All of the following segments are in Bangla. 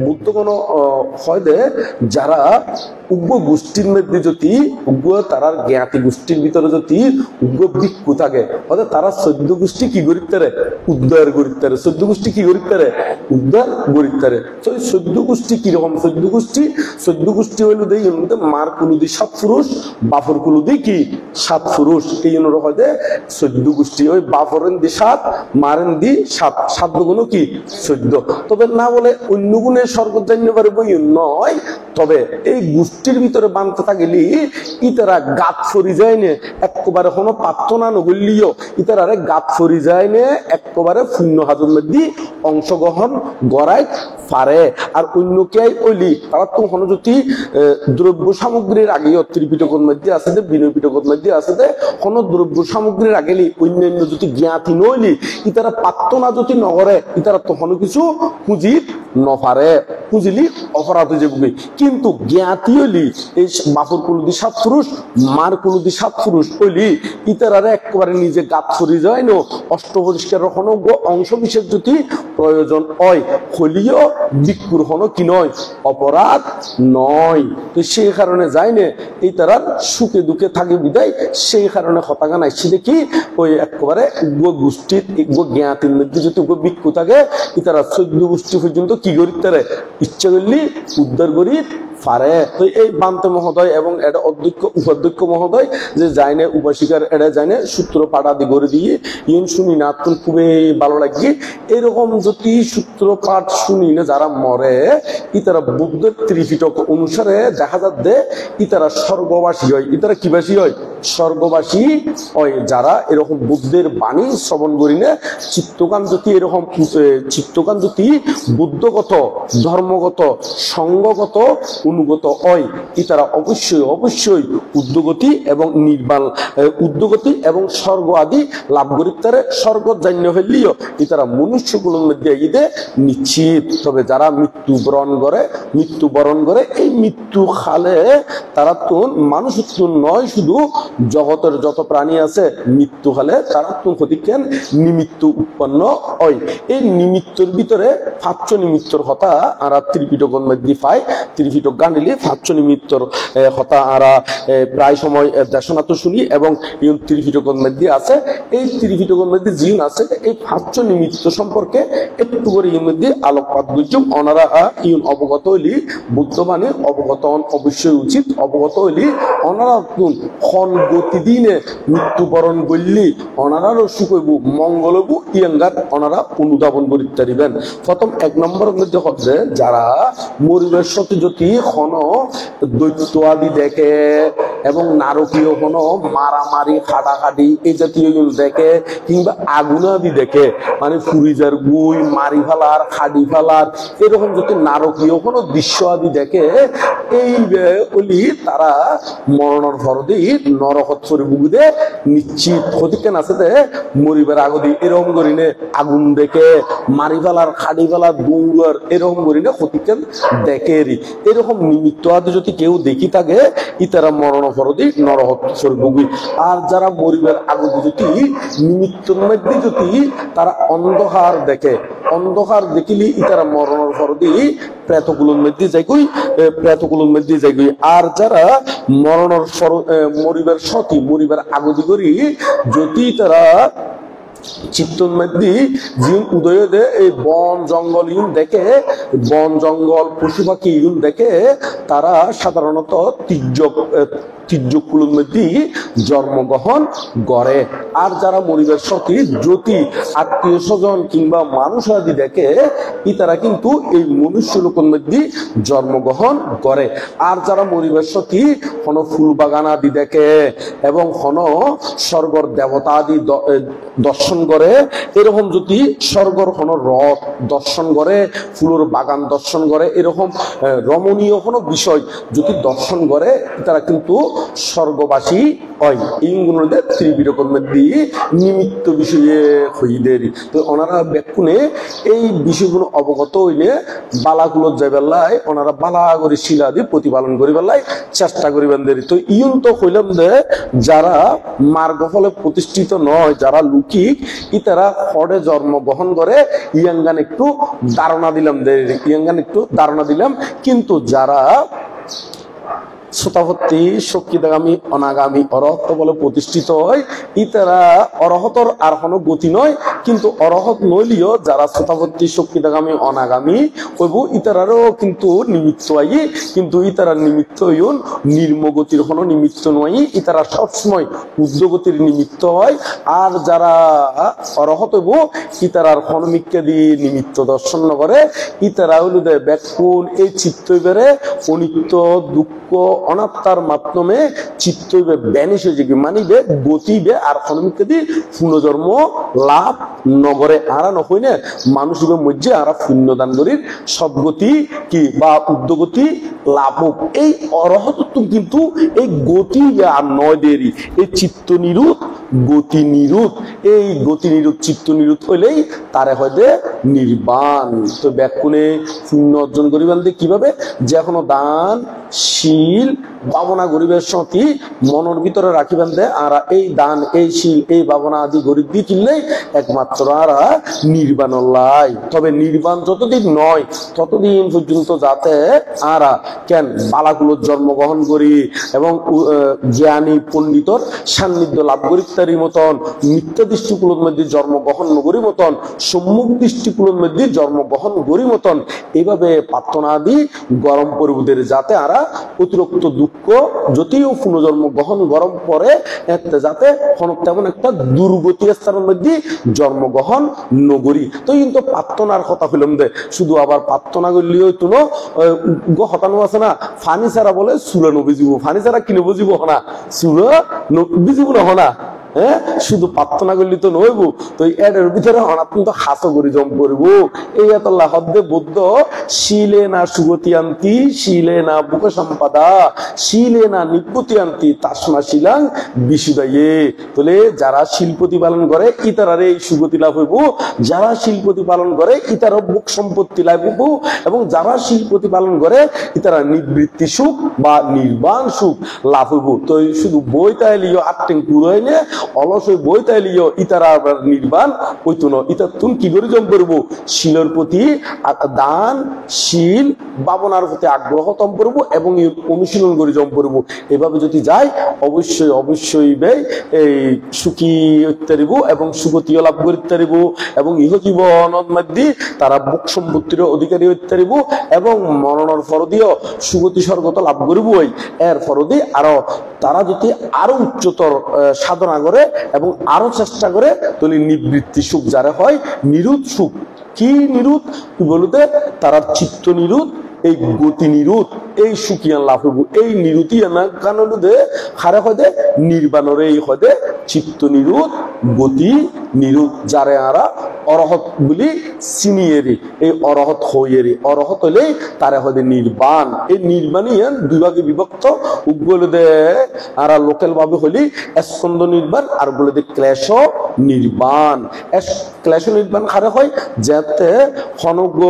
বুদ্ধগণ হয় দে যারা উগ্র গোষ্ঠীর মধ্যে যদি উগ্র তারার জ্ঞাতি গোষ্ঠীর ভিতরে যদি উগ্র ভিক্ষু থাকে অর্থাৎ তারা 14 গোষ্ঠী কি গরিবতারে উদ্ধার গরিবতারে 14 গোষ্ঠী কি গরিবতারে উদ্ধার গরিবতারে। তো এই 14 গোষ্ঠী কিরকম 14 গোষ্ঠী হইল দেই মধ্যে মার কুলুদি 7 পুরুষ বাফর কুলুদি কি 7 পুরুষ এই জন্য হয় দে 14 গোষ্ঠী। ওই বাফরেন দি 7 মারেন দি 7 গুণ কি 14। তবে না বলে অন্য গুণে স্বর্গ জানতে পারে বই নয়, তবে এই গোষ্ঠীর ভিতরে বানতে থাকলি ইতারা গাত ফরি যায় নে একেবারে কোনো প্রার্থনা নগলিও ইতারারে গাত ফরি যায় নে একেবারে শূন্য হাজর মধ্যে অংশগ্রহণ গড়াই পারে। আর অন্য কে ওইলি তারা তো কোনো যদি দ্রব্য সামগ্রীর আগে ত্রিপিটকের মধ্যে আছে যে বিনয় পিটকের মধ্যে আছে যে কোনো দ্রব্য সামগ্রীর আগেলি অন্যান্য যদি জ্ঞাতি নইলি ইতারা প্রার্থনা যদি নগরে ইতারা তখনও কিছু পুঁজি নপারে পুঁজিলি অপরাধ হয়ে যাবে। কিন্তু জ্ঞাতি হইলি এই বাপর কুলুদি 7 পুরুষ মার কুলুদি 7 পুরুষ হইলি ইতারারে একেবারে নিজে গাত ফরি যায় ন অষ্টপরিষ্কার কোনো অংশ বিশেষ যদি প্রয়োজন হয় হলিও ভিক্ষুর হনো কি নয় অপরাধ নয়। তো সেই কারণে যায় না এই তারা সুখে দুঃখে থাকে বিদায় সেই কারণে হতাগা নাই সে দেখি ওই একেবারে উগ্র গোষ্ঠীর উগ্র জ্ঞাতির মধ্যে যদি উগ্র ভিক্ষু থাকে তারা 14 গোষ্ঠী পর্যন্ত কি করি তারা ইচ্ছা করলি উদ্ধার করি পারে। তো এই বান্তে মহোদয় এবং এটা অধ্যক্ষ উপাধ্যক্ষ মহোদয় যে যায়নে উপাসিকার এটা যায়নে সূত্র পাঠা দি করে দিয়ে ইন শুনি না তো খুবই ভালো লাগে। এরকম যদি সূত্র পাঠ শুনি না যারা মরে ইতারা বুদ্ধের ত্রিপিটক অনুসারে দেখা যাচ্ছে ইতারা স্বর্গবাসী হয়। ইতারা কিবাসী হয় স্বর্গবাসী হয় যারা এরকম বুদ্ধের বাণী শ্রবণ করি না চিত্তকান যদি এরকম চিত্তকান যদি বুদ্ধগত ধর্মগত সঙ্গগত অনুগত হয় ইতারা অবশ্যই উদ্যোগতি এবং নির্বাণ উদ্যোগতি এবং স্বর্গ আদি লাভ করি তারা স্বর্গ জান্য হইলিও ইতারা মনুষ্যগুলোর মধ্যে ঈদে নিশ্চিত। তবে যারা মৃত্যুবরণ করে এই মৃত্যু খালে তারা তো মানুষ নয় শুধু জগতের যত প্রাণী আছে মৃত্যু খালে তারা তো ক্ষতিকেন নিমিত্ত উৎপন্ন হয়। এই নিমিত্তর ভিতরে 5 নিমিত্তর কথা আর ত্রিপিটকের মধ্যে পাই ত্রিপিটক গান্ডিলি 5 নিমিত্তর কথা আরা প্রায় সময় দেশনা তো শুনি এবং ইউন ত্রিপিটকের মধ্যে আছে। এই ত্রিপিটকের মধ্যে জিন আছে এই 5 নিমিত্ত সম্পর্কে একটু করে এর মধ্যে আলোকপাত করছুম। ওনারা ইউন অবগত হইলি বুদ্ধবাণী অবগত অবশ্যই উচিত অবগত হইলি ওনারা ক্ষণ গতি দিনে মৃত্যুবরণ করলি ওনারারও সুখইব মঙ্গল হইব ইয়াঙ্গার ওনারা অনুধাবন করিতে পারিবেন। প্রথম 1 নম্বরের মধ্যে হচ্ছে যারা মরিবের সাথে যদি কোন দৈত্য আদি দেখে এবং নারকীয় কোন মারামারি খাটাখাটি এই জাতীয় দেখে কিংবা আগুন আদি দেখে মানে ফুরিজার গুই মারি ফেলার খাডি ফেলার এরকম যদি নারকীয় কোন দৃশ্য আদি দেখে এই বলি তারা মরণের ফরদি নরকত বুগুদে নিশ্চিত ক্ষতিকেন আছে মরিবার আগদি এরকম করিনে আগুন দেখে মারি ফেলার খাডি ফেলার দৌড়ার এরকম করিনে ক্ষতিকেন দেখেরি এরকম নিমিত্ত আদি যদি কেউ দেখি থাকে ইতারা মরণ ফরদি নরকত বুগুই। আর যারা মরিবার আগদি যদি নিমিত্তর মধ্যে যদি তারা অন্ধকার দেখে অন্ধকার দেখিলি ইতারা মরণের ফরদি প্রেতগুলোর মধ্যে যাইগুই আর যারা মরণের মরিবার সতী মরিবার আগদি করি যদি তারা চিত্তর মধ্যে জিন উদয় দে এই বন জঙ্গল ইউন দেখে বন জঙ্গল পশু পাখি ইউন দেখে তারা সাধারণত তির্যকুলোর মধ্যে জন্মগ্রহণ করে। আর যারা মরিবার সতী জ্যোতি আত্মীয় স্বজন কিংবা মানুষ আদি দেখে তারা কিন্তু এই মনুষ্য লোকের মধ্যে জন্মগ্রহণ করে। আর যারা মরিবার সতী কোন ফুল বাগান আদি দেখে এবং কোন স্বর্গর দেবতা আদি দর্শন করে এরকম যদি স্বর্গর কোন রথ দর্শন করে ফুলের বাগান দর্শন করে এরকম রমণীয় কোন বিষয় যদি দর্শন করে তারা কিন্তু স্বর্গবাসী হয়। এইগুলোদের ত্রিপিটকের মধ্যে নিমিত্ত বিষয়ে হইদের। তো ওনারা ব্যাকুনে এই বিষয়গুলো অবগত হইলে বালাগুলোর যাই বেলায় ওনারা বালা করে শিলা দিয়ে প্রতিপালন করি বেলায় চেষ্টা করিবেন দেরি। তো ইয়ন তো কইলাম যে যারা মার্গ ফলে প্রতিষ্ঠিত নয়, যারা লুকিক ইতারা হরে জন্মগ্রহণ করে ইয়াঙ্গান একটু ধারণা দিলাম দেরি, ইয়াঙ্গান একটু ধারণা দিলাম। কিন্তু যারা শ্রোতাভর্তি শক্তিদাগামী অনাগামী অরহত বলে প্রতিষ্ঠিত হয় ইতারা অরহতর আর কোনো গতি নয়। কিন্তু অরহত নইলেও যারা শ্রোতাভর্তি শক্তিদাগামী অনাগামী হইব ইতারারও কিন্তু নিমিত্ত আই, কিন্তু ইতারা নিমিত্ত হইন নির্মগতির কোনো নিমিত্ত নয়, ইতারা সবসময় উদ্যোগতির নিমিত্ত হয়। আর যারা অরহত হইব ইতারার হনমিককে দিয়ে নিমিত্ত দর্শন করে ইতারা হইল দেয় ব্যাকুল এই চিত্ত বেড়ে অনিত্য দুঃখ অনাত্মার মাধ্যমে চিত্ত ব্যানিশ হয়ে যাবে, মানিবে গতিবে আর হনমিককে দিয়ে পুনর্জন্ম লাভ নগরে আরা নহই না মানুষের মধ্যে আরা পুণ্যদান করির সদ্গতি কি বা উদ্যোগতি লাভ হোক। এই অরহতত্ব কিন্তু এই গতি আর নয় দেরি, এই চিত্ত নিরুত গতি নিরুত, এই গতি নিরুত চিত্ত নিরুত হইলেই তারে হয়তো নির্বাণ। তো ব্যাকুণে পুণ্য অর্জন করিবেন কিভাবে, যে এখনো দান শীল ভাবনা গরিবের সতী মনের ভিতরে রাখিবেন দে আর এই দান এই শীল এই ভাবনা আদি গরিব দিয়ে কিনলেই একমাত্র আর নির্বাণ লাই। তবে নির্বাণ যতদিন নয় ততদিন পর্যন্ত যাতে আর কেন বালাগুলোর জন্মগ্রহণ করি এবং জ্ঞানী পণ্ডিতর সান্নিধ্য লাভ করি তারই মতন মিথ্যা দৃষ্টিকুলোর মধ্যে জন্মগ্রহণ নগরী মতন সম্মুখ দৃষ্টিকুলোর মধ্যে জন্মগ্রহণ গড়ি মতন এইভাবে প্রার্থনা আদি গরম পরিবুদের যাতে আর অতিরিক্ত দুঃখ যদিও পুনর্জন্ম গ্রহণ গরম পরে যাতে তেমন একটা দুর্গতি স্থানের মধ্যে জন্মগ্রহণ নগরী। তো কিন্তু প্রার্থনার কথা হইলাম দে শুধু আবার প্রার্থনা করলেও তুলো হতানো আছে না ফানি ছাড়া বলে সুরা নবীজিব, ফানি ছাড়া কিনে বুঝিব না সুরা নবীজিব না। হ্যাঁ শুধু প্রার্থনা করলি তো নইব, তো এর ভিতরে অনাত্ম হাস করি জম করব। এই এতল্লাহ হদ্দে বুদ্ধ শিলে না সুগতি আনতি শিলে না বুক সম্পাদা শিলে না নিপুতি আনতি তাসমা শিলাং বিশুদাইয়ে। তাহলে যারা শিল প্রতিপালন করে ইতারারে এই সুগতি লাভ হইব, যারা শিল প্রতিপালন করে ইতারা বুক সম্পত্তি লাভ হইব, এবং যারা শিল প্রতিপালন করে ইতারা নিবৃত্তি সুখ বা নির্বাণ সুখ লাভ হইব। তো শুধু বই তাইলিও আটটেং পুরোয় নে অলস হয়ে বই তাইলিও ইতারা নির্বাণ হইতো না। ইতার তুমি কি করে জম করবো শিলের প্রতি দান শীল ভাবনার প্রতি আগ্রহ তম করবো এবং অনুশীলন করে জম করবো। এভাবে যদি যাই অবশ্যই অবশ্যই এই সুখী হইতে পারিব এবং সুগতিও লাভ করতে পারিব এবং ইহজীবনের মধ্যে তারা বুক সম্পত্তির অধিকারী হইতে পারিব এবং মরণের ফরদিও সুগতি স্বর্গত লাভ করিব। এর ফরদি আরো তারা যদি আরো উচ্চতর সাধনা করে এবং আরো চেষ্টা করে তাহলে নিবৃত্তি সুখ যারা হয় নিরুত সুখ। কি নিরুত বলতে তারা চিত্ত নিরুত এই গতি নিরুত এই সুখিয়ান লাভ হইব। এই নিরুতি না কারণ হারে হয় নির্বাণরে এই হয় চিত্ত নিরুত গতি নিরুত যারে আরা অরহত বলি চিনিয়েরি এই অরহত হইয়েরি। অরহত হইলেই তারে হয় নির্বাণ। এই নির্বাণই দুই ভাগে বিভক্ত। বলে দে আর লোকাল ভাবে হইলি স্কন্দ নির্বাণ আর বলে দে ক্লেশ নির্বাণ। ক্লেশ নির্বাণ হারে হয় যাতে সমগ্র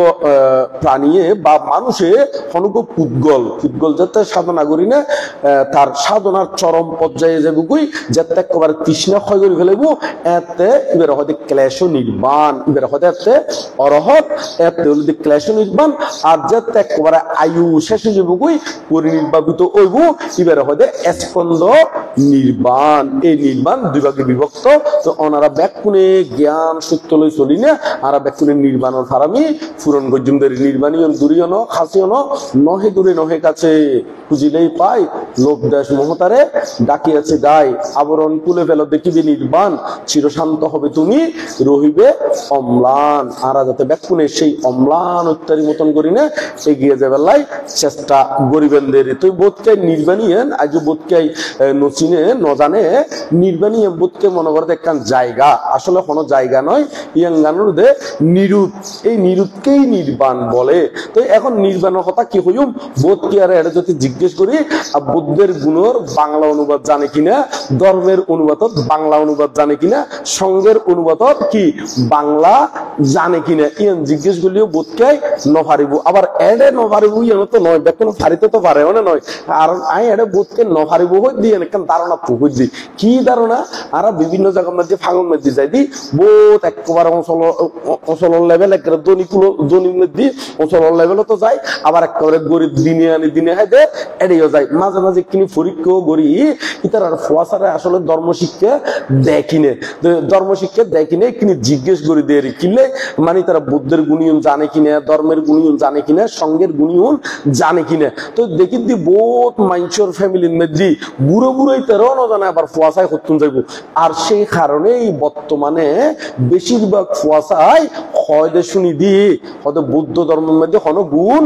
প্রাণীয়ে বা মানুষে সমগ্র পুদ্গল যাতে সাধনা করি না তার সাধনার চরম পর্যায়ে যাবে গুই যাতে একেবারে তৃষ্ণা ক্ষয় করে ফেলব এতে এবার হয়তো ক্লেশ নির্বাণ। এবার হয়তো এতে অরহত এতে হলে ক্লেশ নির্বাণ। আর যাতে একেবারে আয়ু শেষ হয়ে যাবে গুই পরিনির্বাপিত হইব এবার হয়তো স্কন্দ নির্বাণ। এই নির্বাণ দুই ভাগে বিভক্ত। তো ওনারা ব্যাকুণে জ্ঞান সত্য লই চলি না আর ব্যাকুণে নির্বাণের ফারামি ফুরন গজ্জুমদের নির্বাণীয় দূরীয় ন খাসিও নহে দূরে নহে কাছে খুঁজিলেই পাই লোক দেশ মহতারে ডাকিয়াছে গায় আবরণ তুলে ফেলো দেখিবে নির্বাণ চিরশান্ত হবে তুমি রহিবে অম্লান। আর যাতে ব্যাকুণে সেই অম্লান উত্তারি মতন করি না এগিয়ে যাবে লাই চেষ্টা গরিবেনদের। তুই বোধকে নির্বাণীয়েন আজ বোধকে নচিনে নজানে নির্বাণীয় বোধকে মনে করতে একটা জায়গা, আসলে কোনো জায়গা নয়। ইয়াঙ্গানোর দে নিরুত এই নিরুতকেই নির্বাণ বলে। তো এখন নির্বাণের কথা কি হইম বোধ কি আর এটা যদি জিজ্ঞেস করি বুদ্ধের গুণের বাংলা অনুবাদ জানে কিনা, ধর্মের অনুবাদ বাংলা অনুবাদ জানে কিনা, সঙ্গের অনুবাদ কি বাংলা জানে কিনা, ইয়ান জিজ্ঞেস করলেও বোধকে নপারিব। আবার এডে নপারিব ইয়ানো তো নয়, দেখুন ফারিতে তো পারে না নয়, আর আই এডে বোধকে নপারিব হই দিয়ে একখান ধারণা পুকুর দি কি ধারণা আর বিভিন্ন জায়গার মধ্যে ফাগুন মধ্যে যাই দি বোধ একেবারে অঞ্চল লেভেল একেবারে দনির মধ্যে অঞ্চল লেভেলও তো যায়, আবার একেবারে গরিব দিনে আনি দিনে হয় দে এড়িয়ে যায়। মাঝে মাঝে কিনি পরীক্ষাও করি ইতার আর ফোয়াশারে আসলে ধর্মশিক্ষা দেখিনে, ধর্মশিক্ষা দেখিনে কিনি জিজ্ঞেস করে দিয়ে কিনলে মানে তারা বুদ্ধের গুণিয়ন জানে কিনা, ধর্মের গুণিয়ন জানে কিনা, সঙ্গের গুণিয়ন জানে কিনা। তো দেখি দি বহুত মানুষের ফ্যামিলির মধ্যে বুড়ো বুড়োই তেরো না জানে আবার ফোয়াশায় হতুন যাইব। আর সেই কারণেই বর্তমানে বেশিরভাগ ফোয়াশায় হয়তো শুনি দি হয়তো বৌদ্ধ ধর্মের মধ্যে কোনো গুণ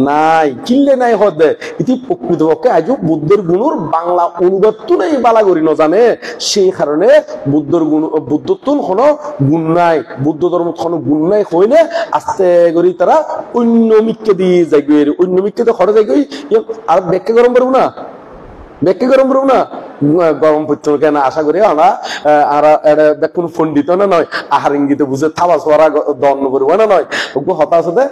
নাই, কিনলে নাই হদে ইতি প্রকৃতপক্ষে আজও বুদ্ধের গুণের বাংলা অনুবাদ তো নেই বালা করি না জানে, সেই কারণে বুদ্ধর গুণ বুদ্ধত্ব কোনো গুণ নাই, বৌদ্ধ ধর্ম কোনো গুণ নাই হইলে আস্তে করি তারা অন্য মিক্কে দিয়ে যাই, অন্য মিক্কে তো খরচ যাই আর ব্যাখ্যা গরম পারবো না, ব্যাখ্যা গরম পারবো না গরম পড়ছে কেন আশা করি আমরা কোন পণ্ডিত না নয় আহার ইঙ্গিতে বুঝে থাবা সোয়ারা দন্ন করবো না নয়, হতাশ হতে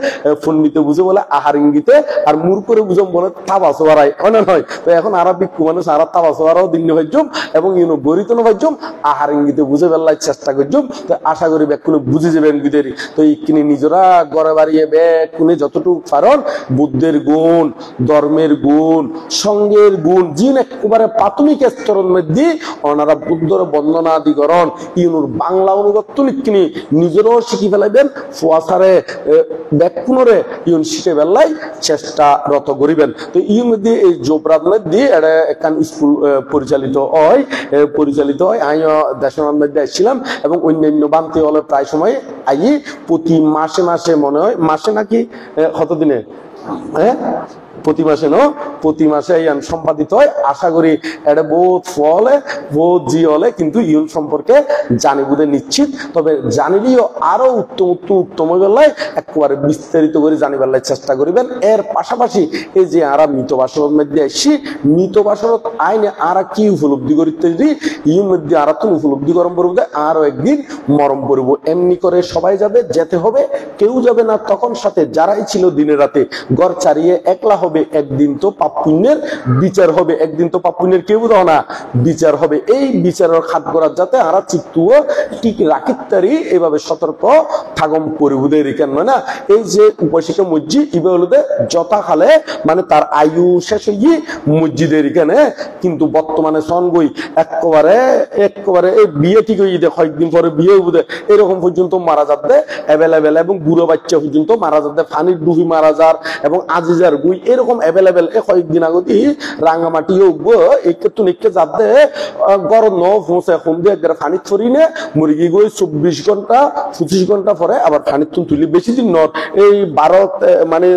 পণ্ডিত বুঝে বলে আহার ইঙ্গিতে আর মূর করে বুঝম বলে থাবা সোয়ারাই না নয়। তো এখন আরা বিক্ষু মানুষ আর থাবা সোয়ারাও দিন ভাজ্যম এবং ইউনো গরিত ভাজ্যম আহার ইঙ্গিতে বুঝে বেলায় চেষ্টা করছম। তো আশা করি ব্যাকুনে বুঝে যাবেন বিদেরি। তো এইখানে নিজেরা গড়ে বাড়িয়ে ব্যাকুনে যতটুকু কারণ বুদ্ধের গুণ, ধর্মের গুণ, সঙ্গের গুণ জিন একেবারে প্রাথমিক স্তরের মধ্যে ওনারা বুদ্ধর বন্দনা আদিকরণ ইউনুর বাংলা অনুবাদ তুলিকিনি নিজেরও শিখি ফেলাইবেন, ফোয়াশারে ব্যাকুনরে ইউন শিখে বেলায় চেষ্টারত করিবেন। তো ইউর মধ্যে এই জোবরাত মধ্যে এটা একখান স্কুল পরিচালিত হয় আমি দেশের মধ্যে আসছিলাম এবং অন্যান্য বান্তি হলে প্রায় সময় আই প্রতি মাসে মাসে মনে হয় মাসে নাকি কতদিনে প্রতি মাসে প্রতি মাসে সম্পাদিত হয়। আশা করি এটা বহুত ফলে বহুত জি হলে কিন্তু ইউন সম্পর্কে জানি বুঝে নিশ্চিত, তবে জানিলেও আরো উত্তম বেলায় একেবারে বিস্তারিত করে জানিবার চেষ্টা করিবেন। এর পাশাপাশি এই যে আরা মৃত বাসর মধ্যে আসছি, মৃত বাসর আইনে আরা কি উপলব্ধি করিতে যদি ইউর মধ্যে আরা তো উপলব্ধি গরম করবো আরো একদিন মরম করবো, এমনি করে সবাই যাবে, যেতে হবে, কেউ যাবে না তখন সাথে যারাই ছিল দিনে রাতে ঘর ছাড়িয়ে একলা হবে, একদিন তো পাপ পুণ্যের বিচার হবে, একদিন তো পাপ পুণ্যের কেউ দাও না বিচার হবে। এই বিচারের খাত করার যাতে আরা চিত্তুও ঠিক রাখিতারি এভাবে সতর্ক থাগম পরিবুদের কেন না এই যে উপাসিকা মসজিদ ইবে হলো যথা খালে মানে তার আয়ু শেষ হয়ে মসজিদের এখানে কিন্তু বর্তমানে সনগই একেবারে এই বিয়ে ঠিক হয়ে যায়, কয়েকদিন পরে বিয়ে বুঝে এরকম পর্যন্ত মারা যাবে অ্যাভেলেবেল এবং বুড়ো বাচ্চা পর্যন্ত মারা যাবে, ফানির ডুবি মারা যার এবং আজিজার গুই এরকম অ্যাভেলেবেল কয়েকদিন আগতি রাঙামাটি উঠবো একটু নিকে যাতে গরম পৌঁছে এখন দিয়ে ফানিত ফরি নে মুরগি গই 24 ঘন্টা 25 ঘন্টা পরে আবার ফানিত তুলি বেশি দিন নয় এই 12 মানে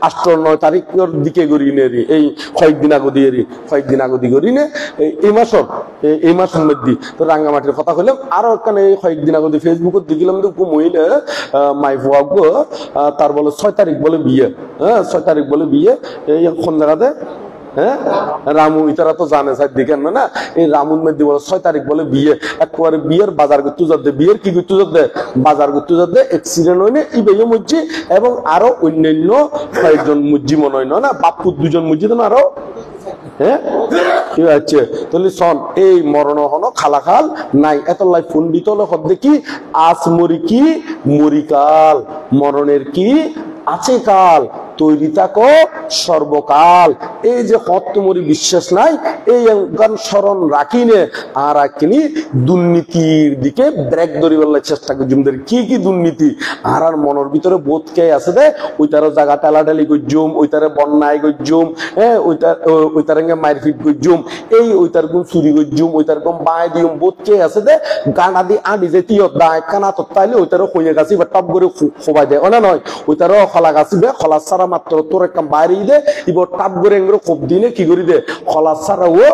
8-9 তারিখের দিকে গড়ি নে এই কয়েকদিন আগদি গড়ি নে এই মাসের মধ্যে। তো রাঙ্গামাটির কথা হইলাম আরো এখানে কয়েকদিন আগদি ফেসবুকত দেখিলাম মহিলা মাই ফুয়া তার বলে 6 তারিখ বলে বিয়ে, 6 তারিখ বলে বিয়ে এই কোন জায়গাতে রামু ইতারা তো জানে সাইড দেখেন না এই রামুর মধ্যে বলে 6 তারিখ বলে বিয়ে, একেবারে বিয়ের বাজার করতে যাচ্ছে, বিয়ের কি করতে যাচ্ছে বাজার করতে যাচ্ছে, অ্যাক্সিডেন্ট হয়নি ইবেও মজ্জি এবং আরো অন্যান্য কয়েকজন মজ্জি মনে হয় না বাপুর 2 জন মজ্জি না আরো কি আছে তাহলে সন এই মরণ হন খালাখাল নাই এত লাই পণ্ডিত হলে হদ্দে কি আজ মরি কি মরিকাল, মরণের কি আছে কাল, তৈরি থাকো সর্বকাল। এই যে হত্যমরি বিশ্বাস নাই এই গান স্মরণ রাখিনে আর কিনি দুর্নীতির দিকে ব্রেক ধরিবার চেষ্টা করি। কি কি দুর্নীতি আর মনের ভিতরে বোধ কে আছে দে ওই তার জায়গা টেলাটেলি গজ্জুম, ওই তারে বন্যায় গজ্জুম, ওই তার মারপিট গজ্জুম, এই ওই তার গুম চুরি গজ্জুম, ওই তার গুম বাই দিম বোধ কে আছে দে গান আদি আদি যে তিয়ত দায় কানা তত্তাইলে ওই তারও হইয়া গাছি বা টপ করে খোবাই দেয় না নয় ওই তারও খলা গাছিবে খলা সারা মাত্র তোর একটা বাইরে দে এবার টাপ করে এগুলো খুব দিনে কি করি দে খলা ছাড়াও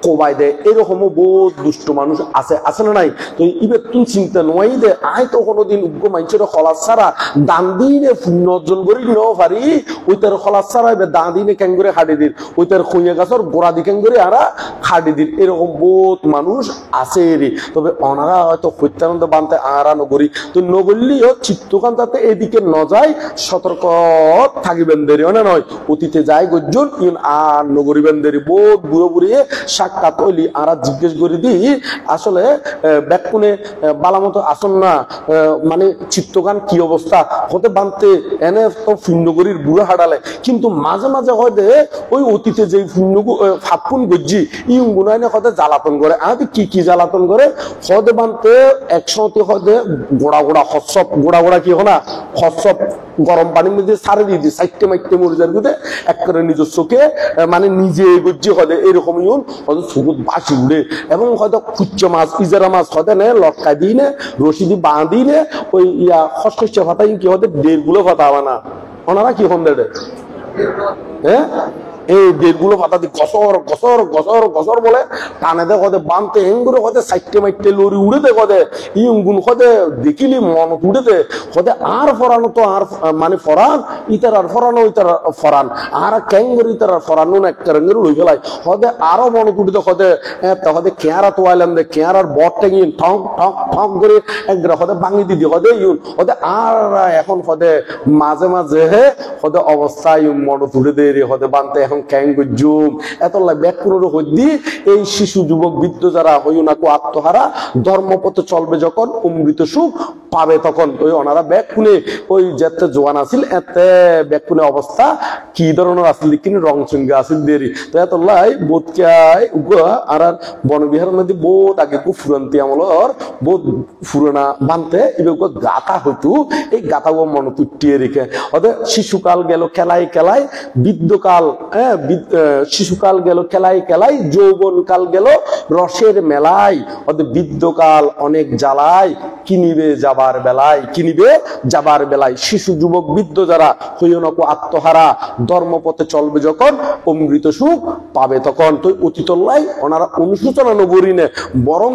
কোবাই দেয়, এরকমও বহুত দুষ্ট মানুষ আছে, আছে না নাই? তো ইবে তুমি চিন্তা নয় দে আয় তো কোনোদিন উগ্র মানুষের খলাস ছাড়া দান দিনে পুণ্য অর্জন করি ন পারি, ওই তার খলাস ছাড়া এবার দান দিনে কেন করে হাঁটি দিন, ওই তার খইয়া গাছর গোড়া দি কেন করে আরা হাঁটি দিন, এরকম বহুত মানুষ আছে রে। তবে ওনারা হয়তো সত্যানন্দ বানতে আরা নগরী তো নগরলিও চিত্তকান্তাতে এদিকে ন যায়, সতর্ক থাকিবেন দেরি না নয়, অতীতে যায় গজ্জন ইন আর নগরীবেন দেরি। বহুত বুড়ো বুড়িয়ে সাক্ষাৎ হইলি আরা জিজ্ঞেস করে দি আসলে ব্যাকুনে বালামতো আসন না, মানে চিত্তকান কি অবস্থা হতে বানতে এনে তো ফুন্নগরীর বুড়ো হাডালে, কিন্তু মাঝে মাঝে হয়তো ওই অতীতে যে ফুন্ন ফাপুন গজ্জি ইং গুনাইনে হয়তো জ্বালাতন করে, আগে কি কি জ্বালাতন করে হতে বানতে একসাথে হয়তো গোড়া গোড়া হসপ গোড়া গোড়া কি হনা হসপ গরম পানির মধ্যে সারে দিয়ে দিই সাইটে মাইটে মরিজার মধ্যে এক করে নিজের চোখে মানে নিজে গজ্জি হয়তো এরকম ইউন হয়তো চোখত বাসি উড়ে, এবং হয়তো খুচ্চা মাছ ইজারা মাছ হয়তো নে লটকা দিই নে রশি দিয়ে বাঁধি নে ওই ইয়া খসখসা ফাতা কি হয়তো দেড়গুলো ফাতা হবে না, ওনারা কি হন দেড়ে হ্যাঁ এই দেড়গুলো পাতা দিয়ে গসর গসর গসর গসর বলে টানে দে কদে বানতে এঙ্গুলো কদে সাইটে মাইটে লরি উড়ে দে কদে ইগুন কদে দেখিলি মন উড়ে দে কদে আর ফরানো তো আর মানে ফরান ইতার আর ফরানো ইতার ফরান আর ক্যাঙ্গের ইতার আর ফরানো না ক্যাঙ্গের লই ফেলাই কদে আরো মন উড়ে দে কদে কদে কেয়ারা তো আইলাম দে কেয়ারার বট টেঙ্গি ঠক ঠক ঠক করে একগ্রা কদে ভাঙি দিদি কদে ইউন কদে আর এখন কদে মাঝে মাঝে কদে অবস্থায় মন উড়ে দে রে কদে বানতে এখন ক্যাঙ্গুজুম এত ব্যাকুর হদ্দি এই শিশু যুবক বৃদ্ধ যারা হইও না কো আত্মহারা ধর্মপথে চলবে যখন অমৃত সুখ পাবে তখন ওই ওনারা ব্যাকুনে ওই যেতে জোয়ান আসিল এতে ব্যাকুনে অবস্থা কি ধরনের আসিল কিন্তু রং চুঙ্গা আসিল দেরি তো এত লাই বোধকায় আর বনবিহারের মধ্যে বহুত আগে খুব ফুরান্তি আমলর বহুত ফুরানা বানতে এবার গাতা হইতো এই গাতাও মন তুটিয়ে রেখে ওদের শিশুকাল গেল খেলায় খেলায় বৃদ্ধকাল শিশুকাল গেল খেলাই খেলাই যৌবন কাল গেল রসের মেলায় ওদের বৃদ্ধকাল অনেক জ্বালায় কিনিবে যাবার বেলায় কিনিবে যাবার বেলায় শিশু যুবক বৃদ্ধ যারা হইও না কো আত্মহারা ধর্মপথে চলবে যখন অমৃত সুখ পাবে তখন। তো অতীতল্লাই ওনারা অনুশোচনা নগরী নে বরং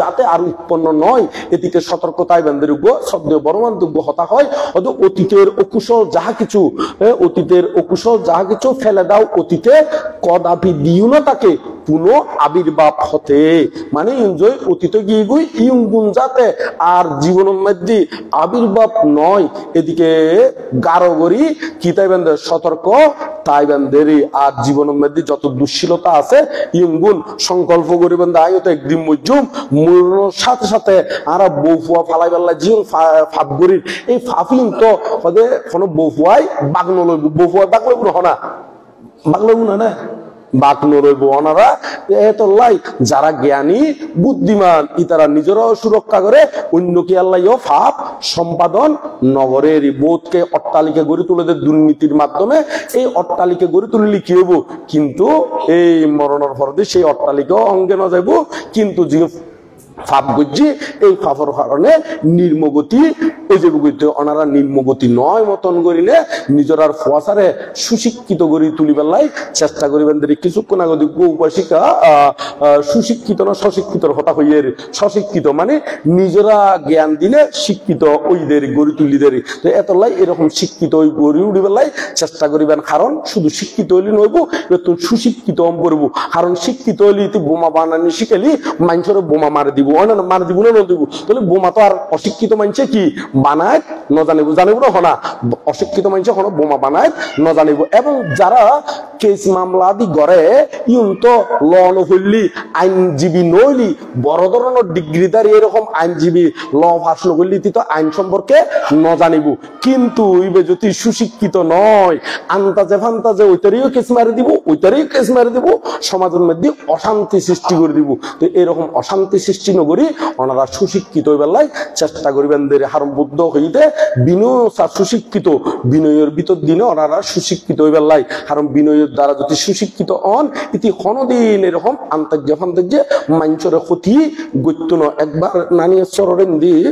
যাতে আর উৎপন্ন নয় এদিকে সতর্কতায় বেন্দের শব্দ বরমান্তব্য হতা হয় ওদের অতীতের অকুশল যাহা কিছু অতীতের অকুশল যাহা কিছু ফেলে দাও অতীতে কদাপি দিও না তাকে পুনঃ আবির্ভাব হতে মানে এনজয় অতীতে গিয়ে গুই ইউং গুণ যাতে আর জীবনের মধ্যে আবির্ভাব নয় এদিকে গারো গড়ি কি তাই বেন্দে সতর্ক তাই বেন্দেরি আর জীবনের মধ্যে যত দুশ্চিলতা আছে ইউং গুণ সংকল্প করি বেন্দে আয়ো তো একদিন মজুম মূল সাথে সাথে আর বউফুয়া ফালাই বেলা জীবন ফাপ গড়ির এই ফাফিন তো হদে কোনো বউফুয়াই বাঘ নলইব বউফুয়া বাঘ লইব না বাংলা না বাক নরইব ওনারা এত লাই যারা জ্ঞানী বুদ্ধিমান ইতারা নিজেরাও সুরক্ষা করে অন্যকে আল্লাহও ফাপ সম্পাদন নগরের বোধকে অট্টালিকা গড়ে তুলে দেয় দুর্নীতির মাধ্যমে এই অট্টালিকা গড়ে তুললে কি হইব কিন্তু এই মরণের পরে সেই অট্টালিকাও অঙ্গে না যাইব কিন্তু যে ফাপ গুজি এই ফাফর কারণে নির্মগতি ওই যে ওনারা নির্মগতি নয় মতন করিলে নিজের ফুয়াশারে সুশিক্ষিত করি তুলিবেলাই চেষ্টা করিবেন কিছুক্ষণ আগে উপাসিকা সুশিক্ষিত না সশিক্ষিতর কথা হইয়ে সশিক্ষিত মানে নিজেরা জ্ঞান দিলে শিক্ষিত ওইদের গড়ি তুলিদের তো এতলাই এরকম শিক্ষিত ওই গড়ি উড়িবেলাই চেষ্টা করিবেন কারণ শুধু শিক্ষিত হইলে নইব তুই সুশিক্ষিত করব কারণ শিক্ষিত হইলে তুই বোমা বানানি শিখেলি মানুষের বোমা মারে দিব মার দিব না দিব তাহলে বোমা তো আর অশিক্ষিত মানুষে কি বানায় ন জানিব জানিব না হনা অশিক্ষিত মানুষে হলো বোমা বানায় ন জানিব এবং যারা কেস মামলা দি গড়ে ইউন তো ল নহলি আইনজীবী নইলি বড় ধরনের ডিগ্রিদারি এরকম আইনজীবী ল পাস নগরলি তো আইন সম্পর্কে ন জানিব কিন্তু ইবে যদি সুশিক্ষিত নয় আন্তাজে ফান্তাজে ওইটারিও কেস মারি দিব ওইটারিও কেস মারি দিব সমাজের মধ্যে অশান্তি সৃষ্টি করে দিব তো এরকম অশান্তি সৃষ্টি নগরী ওনারা সুশিক্ষিত বেলায় চেষ্টা করিবেন হারম বুদ্ধ হইতে বিনয় সুশিক্ষিত বিনয়ের ভিতর দিনে ওনারা সুশিক্ষিত বেলায় কারণ বিনয়ের দ্বারা যদি সুশিক্ষিত হন ইতি কোনদিন এরকম আন্তর্জাতিক মানুষের ক্ষতি গত্য একবার নানিয়ে চরেন দিয়ে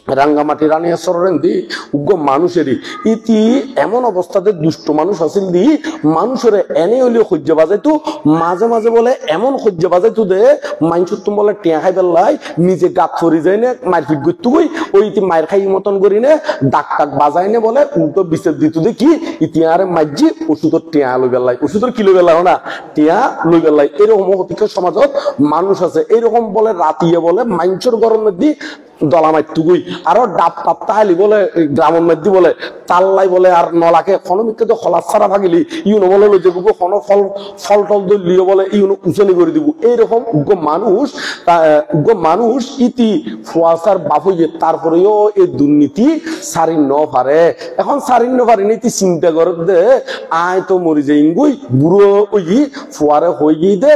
রাঙ্গামাটি রানিয়াচরেন দি উগ্র মানুষেরই ইতি এমন অবস্থাতে দুষ্ট মানুষ আছিল দি মানুষের এনে হইলেও সহ্য বাজাইতো মাঝে মাঝে বলে এমন সহ্য বাজাইতো দে মানুষের তুমি বলে টিয়া খাই পেলাই নিজে গাত ফরি যায় না মারপিট করতে গই ওই ইতি মায়ের খাই মতন করি নে ডাক টাক বাজাই নে বলে উল্টো বিচার দিত দে কি ইতিহারে মাইজি ওষুধের টিয়া লই পেলাই ওষুধের কি লই পেলাই না টিয়া লই পেলাই এরকম অতিক সমাজত মানুষ আছে এরকম বলে রাতিয়ে বলে মানুষের গরমের দি দলা মারতুগুই আরো ডাব টাপ তাহলি বলে গ্রামের মধ্যে বলে তাল্লাই বলে আর নলাকে খনমিকে তো খলাস ছাড়া ভাগিলি ইউনো বলে লই যাবো খন ফল ফল টল দিলিও বলে ইউনো উচনি করে দিব এইরকম মানুষ ইতি ফুয়াশার বাপুয়ে তারপরেও এই দুর্নীতি সারি ন পারে এখন সারি ন পারি নীতি চিন্তা করে দে আয় তো মরি যাইন গুই বুড়ো ওই ফুয়ারে হয়ে গিয়ে দে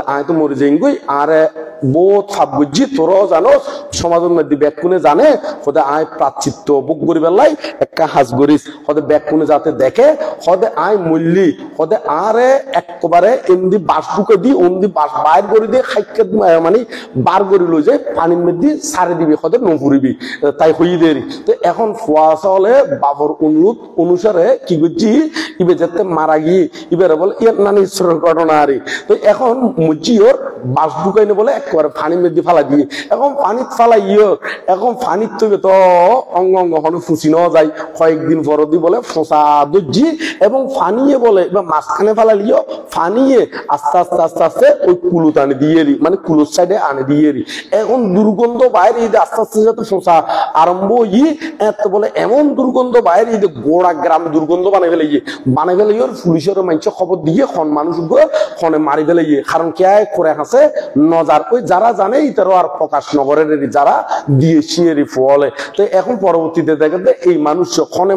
আয় তো মরি যাইন গুই আরে বহুত সাপ বুঝছি তোরাও জানো সমাজের মধ্যে ব্যাকুনে জানে হতে আয় প্রাচিত্য বুক করি বেলাই একটা হাজ গরিস হতে ব্যাকুনে যাতে দেখে হতে আয় মূল্যি হতে আরে একবারে এমনি বাস ঢুকে দি অমনি বাস বাইর করে দিয়ে খাইকে মানে বার করে লই যায় পানির মধ্যে সারে দিবি হতে নপুরিবি তাই হইয়ে দেরি তো এখন ফুয়াশা হলে বাবর অনুরোধ অনুসারে কি করছি ইবে যাতে মারা গিয়ে ইবের বলে ইয়ার নানি ঈশ্বরের ঘটনা আরে তো এখন মুজিওর বাস ঢুকাইনে বলে একবারে পানির মধ্যে ফালা দিয়ে এখন পানিত ফালাই এখন পানির থেকে তো অঙ্গ অঙ্গ হনু ফুসি নেওয়া যায় কয়েকদিন পর দি বলে ফোঁসা দর্জি এবং ফানিয়ে বলে এবার মাঝখানে ফালালিও ফানিয়ে আস্তে আস্তে আস্তে আস্তে ওই কুলুত আনে দিয়ে মানে কুলুর সাইডে আনে দিয়ে এখন দুর্গন্ধ বাইরে আস্তে আস্তে যাতে ফোঁসা আরম্ভ এত বলে এমন দুর্গন্ধ বাইরে গোড়া গ্রাম দুর্গন্ধ বানাই ফেলে পুলিশের মানুষের খবর দিয়ে খন মানুষ খনে মারি ফেলে কারণ কে করে হাসে নজার ওই যারা জানে ইতারও আর প্রকাশ নগরের যারা দিয়েছি এর ফলে তো এখন পরবর্তীতে দেখেন এই মানুষ খনে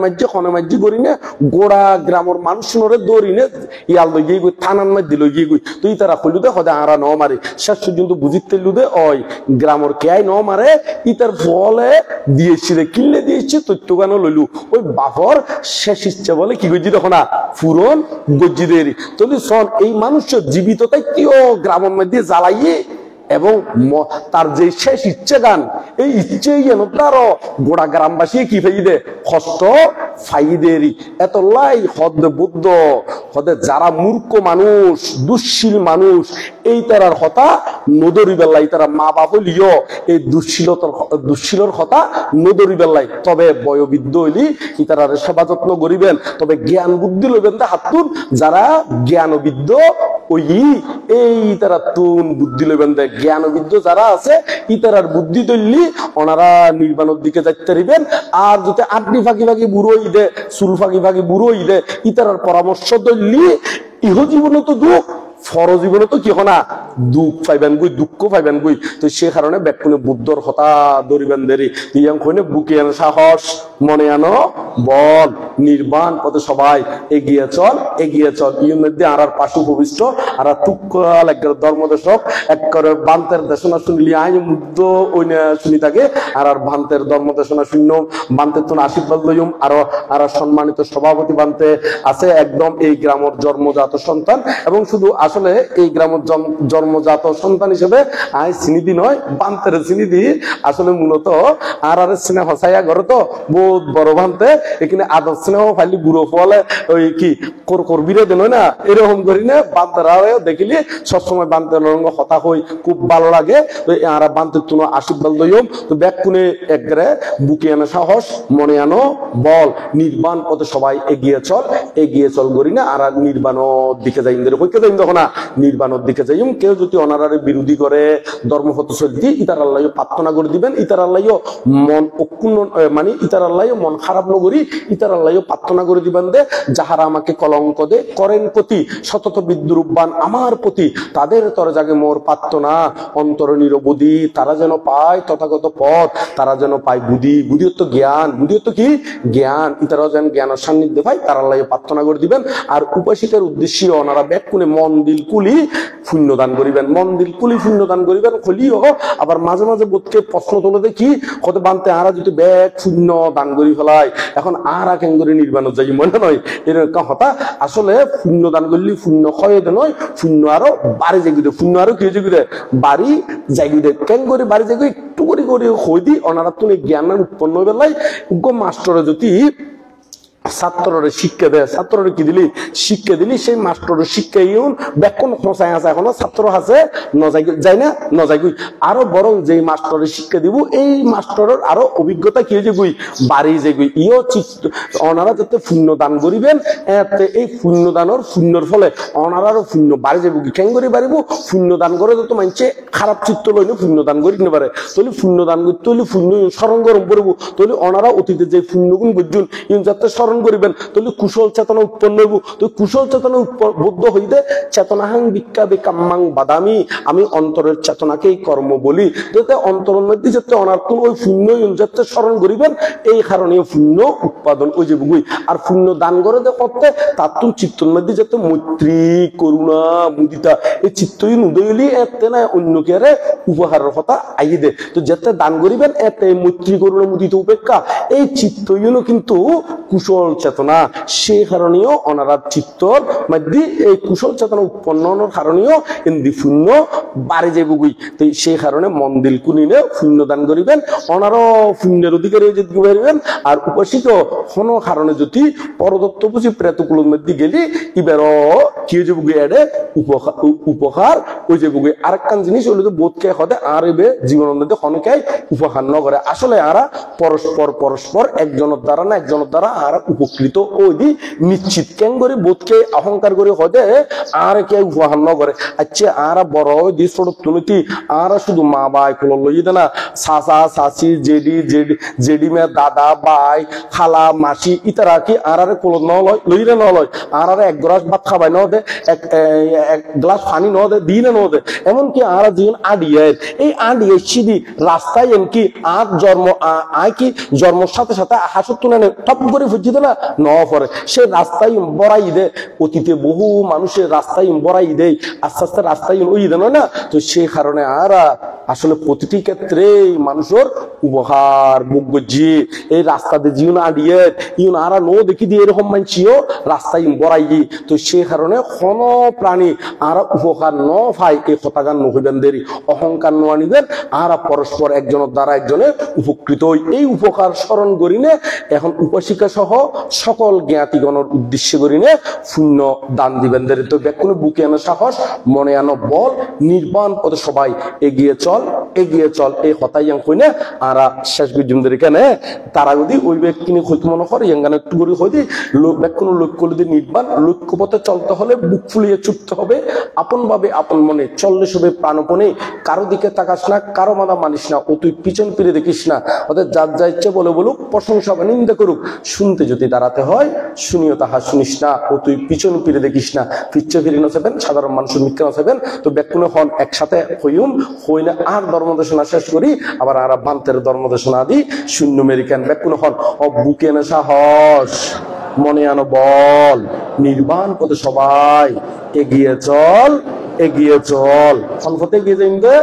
মাঝি করি না গোড়া গ্রামের মানুষ নরে দৌড়ি নে ইয়াল লই গিয়ে থানার মধ্যে লই গিয়ে তুই তারা কইলু দে হদে আরা ন মারে শেষ পর্যন্ত বুঝিতে লুদে ওই গ্রামের কেয়াই ন মারে ইতার ফলে দিয়েছি রে কিনলে দিয়েছি তথ্য গানো লইলু ওই বাপর শেষ ইচ্ছে বলে কি গজি দেখো না ফুরন গজি দেরি তবে শোন এই মানুষ জীবিত তাই কেউ গ্রামের মধ্যে জ্বালাইয়ে এবং তার যে শেষ ইচ্ছে গান এই ইচ্ছে যেন তারও গোড়া গ্রামবাসী কি ফাই দে কষ্ট ফাই দেরি এত লাই হদ বুদ্ধ হদে যারা মূর্খ মানুষ দুঃশীল মানুষ এই তারার কথা নদরি বেল্লাই তারা মা বাপ হইলিও এই দুঃশীলর কথা নদরি বেল্লাই তবে বয়োবৃদ্ধ হইলি ই তারা সেবা যত্ন করিবেন তবে জ্ঞান বুদ্ধি লইবেন তা হাতুন যারা জ্ঞানবিদ্ধ ওই এই তারা তুন বুদ্ধি লইবেন দেয় জ্ঞানবিদ্ধ যারা আছে ইতারার বুদ্ধি তৈলি ওনারা নির্বাণের দিকে যাইতে পারিবেন আর যদি আপনি ফাঁকি ফাঁকি বুড়ো দে চুল ফাঁকি ফাঁকি বুড়ো দে ইতারার পরামর্শ তৈলি ইহ জীবনে তো দুঃখ ফর জীবনে তো কি না দুঃখ পাইবেন গুই দুঃখ পাইবেন গুই তো সে কারণে ব্যাকুনে বুদ্ধর হতা দরিবেন দেরি ইয়াং কইনে বুকে আনো সাহস মনে আনো বল নির্বাণ পথে সবাই এগিয়ে চল ইউর মধ্যে আর পাশু ভবিষ্ঠ আর টুকাল একবার ধর্মদেশক এক করে বান্তের দেশনা শুনলি আই মুগ্ধ ওই শুনি থাকে আর বান্তের ধর্মদেশনা শূন্য বান্তের তো আশীর্বাদ লইম আর সম্মানিত সভাপতি বান্তে আছে একদম এই গ্রামের জন্মজাত সন্তান এবং শুধু আসলে এই গ্রামের জন্মজাত সন্তান হিসেবে আই চিনিদি নয় বান্তের চিনিদি আসলে মূলত আর স্নেহ হসাইয়া ঘরে তো বহুত বড় ভান্তে এখানে আদর স্নেহ ফাইলি বুড়ো ফলে ওই কি করবিরে দেন না এরকম করি না বান্তেরা দেখিলি সবসময় বান্তের রঙ হতা হই খুব ভালো লাগে তো আর বান্তের তুনো আশীর্বাদ লইম তো ব্যাগ কুনে একবারে বুকে আনো সাহস মনে আনো বল নির্বাণ পথে সবাই এগিয়ে চল করি না আর নির্বাণের দিকে যাই হইকে যাই দেখো না নির্বাণের দিকে যাই কেউ যদি অনারারে বিরোধী করে ধর্মপথ চলতি ইতার আল্লাহ প্রার্থনা করে দিবেন ইতার আল্লাহ মন অক্ষুণ্ণ মানে ইতার আল্লাহ মন খারাপ নগরী ইতার আল্লাহ প্রার্থনা করে দিবেন দে যাহারা আমাকে কলঙ্ক দে করেন প্রতি শতত বিদ্রুপবান আমার প্রতি তাদের তরে জাগে মোর প্রার্থনা অন্তর নিরবধি তারা যেন পায় তথাগত পথ তারা যেন পায় বুদ্ধি তো জ্ঞান তো কি জ্ঞান ইতারাও যেন জ্ঞানের সান্নিধ্যে পায় তার আল্লাহ প্রার্থনা করে দিবেন আর উপাসিকের উদ্দেশ্যে ওনারা ব্যাগ কোনে মন দিল কুলি পুণ্যদান করিবেন মন দিল কুলি পুণ্যদান করিবেন খলিও আবার মাঝে মাঝে বোধকে প্রশ্ন তোলে দেখি কত বানতে আরা যদি ব্যাগ শূন্য দান করি ফেলায় এখন আর কেন করে নির্বাণত যাই মনে নয় এরকম হতা আসলে শূন্য দান করলে শূন্য ক্ষয় নয় শূন্য আরো বাড়ি জায়গায় শূন্য আরো কি জায়গায় বাড়ি জায়গায় কেন করে বাড়ি জায়গায় একটু করে করে হই দি অনারা তুমি জ্ঞান উৎপন্ন বেলায় মাস্টরে যদি ছাত্ররে শিক্ষা দেয় ছাত্ররে কি দিলি শিক্ষা দিলি সেই মাস্টরের শিক্ষা ইউন ব্যাকরণ খোঁচায় আছে এখনো ছাত্র আছে নজাই যায় না নজাই গুই আরো বরং যে মাস্টরের শিক্ষা দিব এই মাস্টরের আরো অভিজ্ঞতা কি হয়েছে গুই বাড়ি যে গুই ইও অনারা যাতে শূন্য দান করিবেন এতে এই শূন্য দানের শূন্যর ফলে অনারারও শূন্য বাড়ি যাবো কি কেন করে বাড়িব শূন্য দান করে যত মানছে খারাপ চিত্ত লইলে শূন্য দান করি নিতে পারে তাহলে শূন্য দান করতে হলে শূন্য স্মরণ গরম করব তাহলে অনারা অতীতে যে শূন্যগুণ বুঝুন ইউন যাতে স্মরণ করিবেন তাহলে কুশল চেতনা উৎপন্ন হইব তো কুশল চেতনা বুদ্ধ হইতে চেতনাহাং বিক্ষাবে কাম্মাং বাদামি আমি অন্তরের চেতনাকেই কর্ম বলি যাতে অন্তরের মধ্যে যাতে অনার্থ ওই শূন্য যাতে স্মরণ করিবেন এই কারণে শূন্য উৎপাদন ওই যে বুঝি আর শূন্য দান করে করতে তার তুমি চিত্তর মধ্যে যাতে মৈত্রী করুণা মুদিতা এই চিত্তই উদয়লি এতে না অন্যকে উপহারের কথা আইয়ে দে তো যাতে দান করিবেন এতে মৈত্রী করুণা মুদিতা উপেক্ষা এই চিত্তইও কিন্তু কুশল চেতনা সেই কারণেও অনারার চিত্তর মধ্যে এই কুশল চেতনা উৎপন্ন হওয়ার কারণেও ইন্দি শূন্য বাড়ি যাইব গুই তো সেই কারণে মন্দির কুনিনে শূন্য দান করিবেন অনারও শূন্যের অধিকারী যেতে পারিবেন আর উপাসিত কোনো কারণে যদি পরদত্ত বুঝি প্রেতকুলের মধ্যে গেলি এবারও কি হয়ে যাবো এডে উপকার হয়ে যাবো আরেকখান জিনিস হইলে তো বোধকে হতে আর এবে জীবনের মধ্যে অনেকে উপকার ন করে আসলে আরা পরস্পর পরস্পর একজনের দ্বারা না একজনের দ্বারা আর উপকৃত ওই দি নিশ্চিত কেন করে বোধকে অহংকার করে হতে আর কে উপহার ন করে আচ্ছা আর বড় দি ছোট তুলতি আর শুধু মা বাই কোল লই দে না চাচা চাচি জেডি জেডি জেডি মে দাদা বাই খালা মাসি ইতারা কি আর কোল ন লয় লই রে ন লয় আর এক গ্লাস ভাত খাবাই ন দে এক গ্লাস পানি ন দে দিন ন দে এমনকি আর জীবন আডিয়ে এই আডিয়ে সিদি রাস্তায় এমনকি আর জন্ম আয় কি জন্মের সাথে সাথে হাসত তুলে টপ করে ফুজি দে না ন পরে সে রাস্তায় বড়াই দে অতীতে বহু মানুষের রাস্তায় বড়াই দেয় আস্তে আস্তে রাস্তায় ওই দেন না তো সেই কারণে আর আসলে প্রতিটি ক্ষেত্রে মানুষের উপহার যোগ্য যে এই রাস্তাতে জীবন আডিয়ে ইউন আর নো দেখি দিয়ে এরকম মানছিও রাস্তায় বড়াই গিয়ে তো সেই কারণে কোন প্রাণী আর উপকার ন পায় এই কথাগান নহইবেন দেরি অহংকার ন আনিবেন আর পরস্পর একজনের দ্বারা একজনে উপকৃত হই এই উপকার স্মরণ করিনে এখন উপাসিকা সহ সকল জ্ঞাতিগণের উদ্দেশ্য করিনে শূন্য দান দিবেন দেরি তো কোনো বুকে আনো সাহস মনে আনো বল নির্বাণ পথে সবাই এগিয়ে চল এই কথাই কইনে আর শেষ বিজুমদের এখানে তারা যদি ওই ব্যক্তি নিয়ে হইতে মনে করে ইয়াঙ্গান একটু করে হইতে কোনো লক্ষ্য যদি নির্বাণ লক্ষ্য পথে চলতে হলে বুক ফুলিয়ে ছুটতে হবে আপন ভাবে আপন মনে চললে সবে প্রাণপণে কারো দিকে তাকাস না কারো মাথা মানিস না ও তুই পিছন ফিরে দেখিস না ওদের যার যা ইচ্ছে বলে বলুক প্রশংসা বা নিন্দা করুক শুনতে যদি দাঁড়াতে হয় শুনিও তাহা শুনিস না ও তুই পিছন ফিরে দেখিস না পিচ্ছে ফিরে নসাবেন সাধারণ মানুষের মিথ্যা নসাবেন তো ব্যাকুণ হন একসাথে হই না আর ধর্মদেশনা শেষ করি আবার আর বান্তের ধর্মদেশনা দি শূন্য মেরিকান ব্যাকুণ হন ও বুকে না সাহস মনে আনো বল নির্বাণ পথে সবাই এগিয়ে চল সম্পথে এগিয়ে যাইবে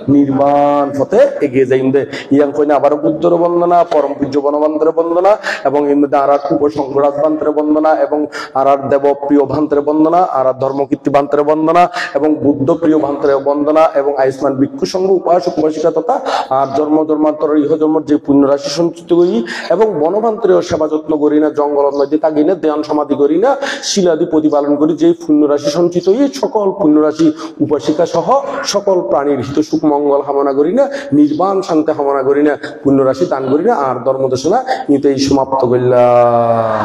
নির্মাণ পথে এগিয়ে যাইবে ইয়াং কইনা আবার বুদ্ধর বন্দনা পরম পূজ্য বনবন্তের বন্দনা এবং এর মধ্যে আর উপসংরাজ বান্তের বন্দনা এবং আর দেব প্রিয় ভান্তের বন্দনা আর ধর্মকীর্তি বান্তের বন্দনা এবং বুদ্ধ প্রিয় ভান্তের বন্দনা এবং আয়ুষ্মান ভিক্ষু সংঘ উপাসক উপাসিকা তথা আর ধর্মান্তর ইহ জন্মর যে পুণ্য রাশি সঞ্চিত করি এবং বনবান্তরের সেবা যত্ন করি না জঙ্গলের মধ্যে থাকি না ধ্যান সমাধি করি না শিলাদি প্রতিপালন করি যে পুণ্য রাশি সঞ্চিত হই সকল পুণ্য রাশি উপাসিকা সহ সকল প্রাণীর হিত সুখ মঙ্গল কামনা করি না নির্বাণ শান্তি কামনা করি না পুণ্য রাশি দান করি না আর ধর্মদেশনা নিতেই সমাপ্ত করলাম।